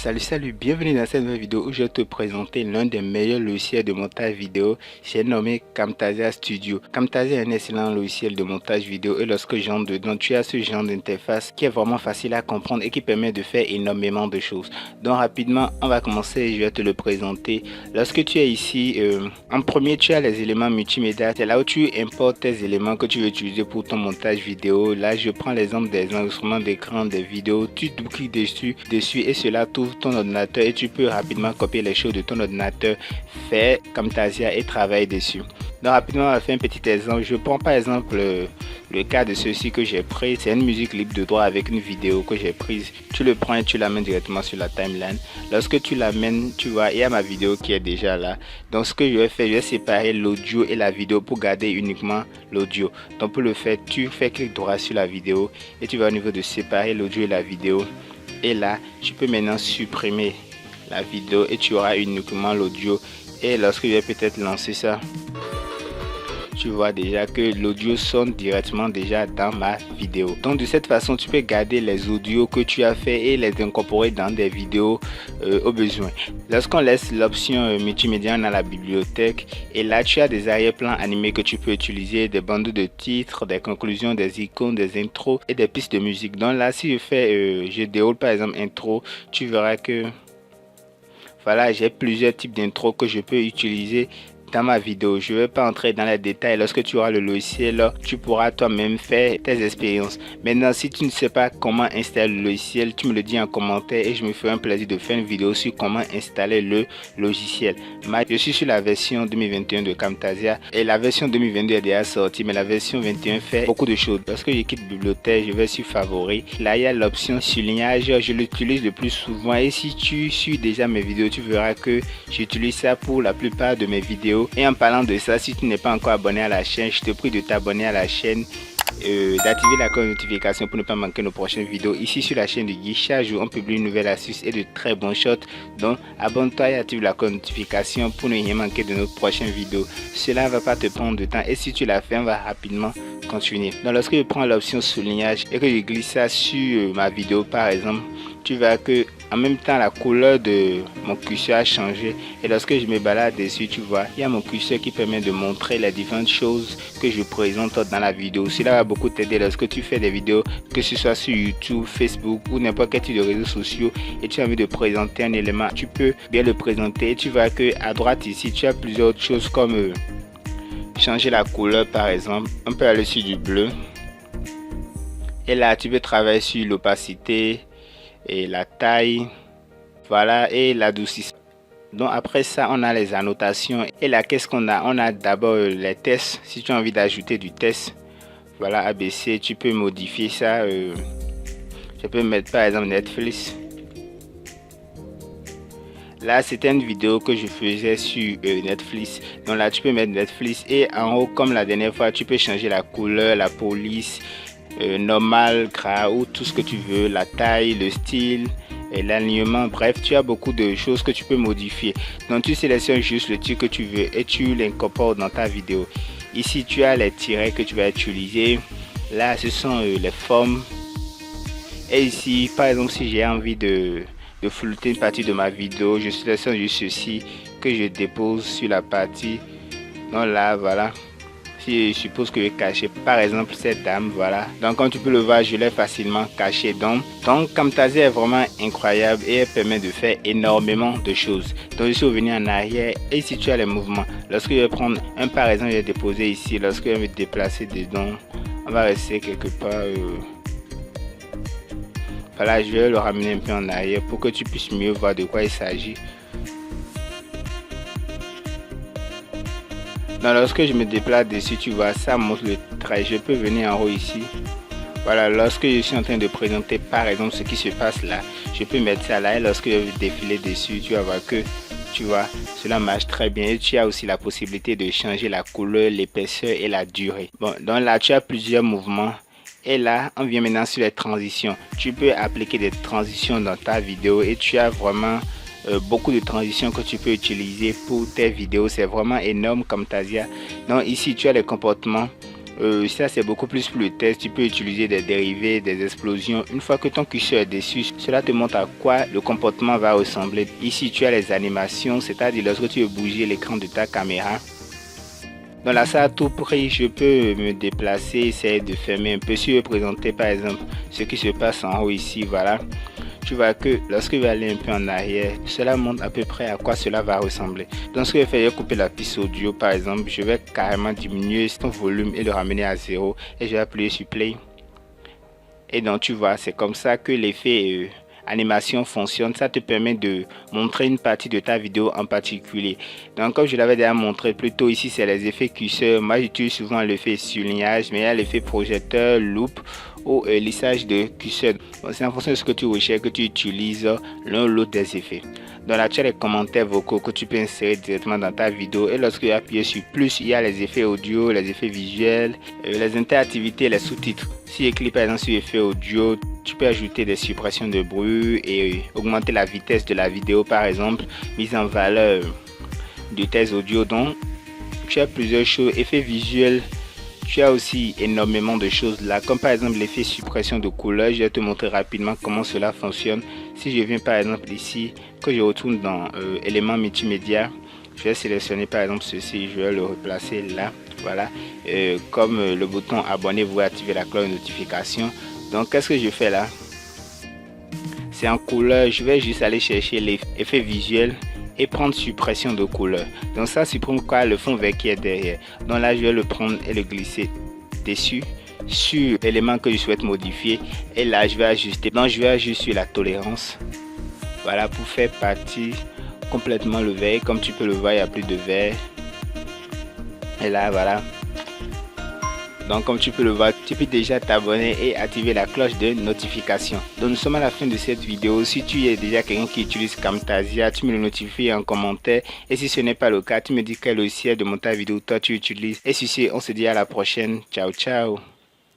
Salut, bienvenue dans cette nouvelle vidéo où je vais te présenter l'un des meilleurs logiciels de montage vidéo. J'ai nommé Camtasia Studio. Camtasia est un excellent logiciel de montage vidéo et lorsque j'entre dedans, tu as ce genre d'interface qui est vraiment facile à comprendre et qui permet de faire énormément de choses. Donc rapidement, on va commencer, je vais te le présenter. Lorsque tu es ici, en premier, tu as les éléments multimédia. C'est là où tu importes tes éléments que tu veux utiliser pour ton montage vidéo. Là, je prends l'exemple des enregistrements d'écran, des vidéos. Tu double-cliques dessus et cela t'ouvre ton ordinateur et tu peux rapidement copier les choses de ton ordinateur, faire Camtasia et travailler dessus. Donc rapidement, on va faire un petit exemple. Je prends par exemple le cas de ceci que j'ai pris. C'est une musique libre de droit avec une vidéo que j'ai prise. Tu le prends et tu l'amènes directement sur la timeline. Lorsque tu l'amènes, tu vois, il y a ma vidéo qui est déjà là. Donc ce que je vais faire, je vais séparer l'audio et la vidéo pour garder uniquement l'audio. Donc pour le faire, tu fais clic droit sur la vidéo et tu vas au niveau de séparer l'audio et la vidéo. Et là, tu peux maintenant supprimer la vidéo et tu auras uniquement l'audio. Et lorsque je vais peut-être lancer ça, tu vois déjà que l'audio sonne directement déjà dans ma vidéo. Donc de cette façon, tu peux garder les audios que tu as fait et les incorporer dans des vidéos au besoin. Lorsqu'on laisse l'option multimédia dans la bibliothèque, et là tu as des arrière-plans animés que tu peux utiliser, des bandes de titres, des conclusions, des icônes, des intros et des pistes de musique. Donc là, si je fais, je déroule par exemple intro, tu verras que voilà, j'ai plusieurs types d'intro que je peux utiliser dans ma vidéo. Je ne vais pas entrer dans les détails. Lorsque tu auras le logiciel, tu pourras toi-même faire tes expériences. Maintenant, si tu ne sais pas comment installer le logiciel, tu me le dis en commentaire et je me ferai un plaisir de faire une vidéo sur comment installer le logiciel. Je suis sur la version 2021 de Camtasia et la version 2022 est déjà sortie, mais la version 21 fait beaucoup de choses. Lorsque je quitte bibliothèque, je vais sur favoris. Là, il y a l'option surlignage. Je l'utilise le plus souvent et si tu suis déjà mes vidéos, tu verras que j'utilise ça pour la plupart de mes vidéos. Et en parlant de ça, si tu n'es pas encore abonné à la chaîne, je te prie de t'abonner à la chaîne, d'activer la cloche de notification pour ne pas manquer nos prochaines vidéos. Ici sur la chaîne de Guy, chaque jour on publie une nouvelle astuce et de très bons shots. Donc abonne-toi et active la cloche de notification pour ne rien manquer de nos prochaines vidéos. Cela ne va pas te prendre de temps et si tu l'as fait, on va rapidement continuer. Donc lorsque je prends l'option soulignage et que je glisse ça sur ma vidéo par exemple, tu verras que en même temps la couleur de mon curseur a changé et lorsque je me balade dessus, tu vois, il y a mon curseur qui permet de montrer les différentes choses que je présente dans la vidéo. Cela va beaucoup t'aider lorsque tu fais des vidéos, que ce soit sur YouTube, Facebook ou n'importe quel type de réseaux sociaux et tu as envie de présenter un élément, tu peux bien le présenter et tu vois que à droite ici, tu as plusieurs autres choses comme changer la couleur par exemple. On peut aller sur du bleu et là tu peux travailler sur l'opacité et la taille, voilà, et l'adoucissement. Donc après ça, on a les annotations et là qu'est-ce qu'on a? On a d'abord les tests. Si tu as envie d'ajouter du test, voilà, ABC, tu peux modifier ça. Je peux mettre par exemple Netflix. Là c'était une vidéo que je faisais sur Netflix. Donc là tu peux mettre Netflix et en haut comme la dernière fois, tu peux changer la couleur, la police, normal, gras ou tout ce que tu veux, la taille, le style et l'alignement. Bref, tu as beaucoup de choses que tu peux modifier. Donc tu sélectionnes juste le titre que tu veux et tu l'incorpores dans ta vidéo. Ici tu as les tirets que tu vas utiliser. Là ce sont les formes. Et ici par exemple si j'ai envie de flouter une partie de ma vidéo, je sélectionne juste ceci que je dépose sur la partie. Donc là voilà, si je suppose que je cache par exemple cette dame, voilà, donc comme tu peux le voir, je l'ai facilement caché. Donc Camtasia est vraiment incroyable et elle permet de faire énormément de choses. Donc je suis revenu en arrière et ici tu as les mouvements. Lorsque je vais prendre un par exemple, je vais déposer ici, lorsque je vais me déplacer dedans, on va rester quelque part, voilà, je vais le ramener un peu en arrière pour que tu puisses mieux voir de quoi il s'agit. Donc lorsque je me déplace dessus, tu vois, ça montre le trait. Je peux venir en haut ici. Voilà, lorsque je suis en train de présenter par exemple ce qui se passe là, je peux mettre ça là et lorsque je vais défiler dessus, tu vas voir que, tu vois, cela marche très bien. Et tu as aussi la possibilité de changer la couleur, l'épaisseur et la durée. Bon, donc là, tu as plusieurs mouvements. Et là, on vient maintenant sur les transitions. Tu peux appliquer des transitions dans ta vidéo et tu as vraiment beaucoup de transitions que tu peux utiliser pour tes vidéos. C'est vraiment énorme comme Camtasia. Donc ici tu as les comportements Ça c'est beaucoup plus pour le test. Tu peux utiliser des dérivés, des explosions. Une fois que ton curseur est dessus, cela te montre à quoi le comportement va ressembler. Ici tu as les animations, c'est-à-dire lorsque tu veux bouger l'écran de ta caméra. Dans la salle à tout prix, je peux me déplacer, essayer de fermer un peu. Si je veux présenter par exemple ce qui se passe en haut ici, voilà. Tu vois que lorsque je vais aller un peu en arrière, cela montre à peu près à quoi cela va ressembler. Donc ce que je vais faire, je vais couper la piste audio par exemple. Je vais carrément diminuer son volume et le ramener à 0. Et je vais appuyer sur play. Et donc tu vois, c'est comme ça que l'effet animation fonctionne. Ça te permet de montrer une partie de ta vidéo en particulier. Donc comme je l'avais déjà montré plus tôt, ici c'est les effets curseur. Moi j'utilise souvent l'effet surlignage, mais il y a l'effet projecteur, loop ou lissage de curseur. Bon, c'est en fonction de ce que tu recherches que tu utilises l'un ou l'autre des effets. Dans là, tu as les commentaires vocaux que tu peux insérer directement dans ta vidéo. Et lorsque tu appuies sur plus, il y a les effets audio, les effets visuels, les interactivités, les sous-titres. Si je clique par exemple sur effet audio, tu peux ajouter des suppressions de bruit et augmenter la vitesse de la vidéo par exemple, mise en valeur de tes audios. Donc, tu as plusieurs choses. Effets visuels, tu as aussi énormément de choses là, comme par exemple l'effet suppression de couleur. Je vais te montrer rapidement comment cela fonctionne. Si je viens par exemple ici, que je retourne dans éléments multimédia, je vais sélectionner par exemple ceci, je vais le replacer là, voilà. Comme le bouton abonnez-vous, activer la cloche de notification. Donc qu'est-ce que je fais là? C'est en couleur, je vais juste aller chercher l'effet visuel et prendre suppression de couleur. Donc ça supprime quoi? Le fond vert qui est derrière. Donc là je vais le prendre et le glisser dessus sur l'élément que je souhaite modifier, et là je vais ajuster. Donc je vais ajuster sur la tolérance, voilà, pour faire partir complètement le vert. Comme tu peux le voir, il n'y a plus de vert, et là voilà. Donc comme tu peux le voir, tu peux déjà t'abonner et activer la cloche de notification. Donc nous sommes à la fin de cette vidéo. Si tu es déjà quelqu'un qui utilise Camtasia, tu me le notifies en commentaire. Et si ce n'est pas le cas, tu me dis quel logiciel de montage vidéo toi tu utilises. Et sur ce, on se dit à la prochaine. Ciao ciao.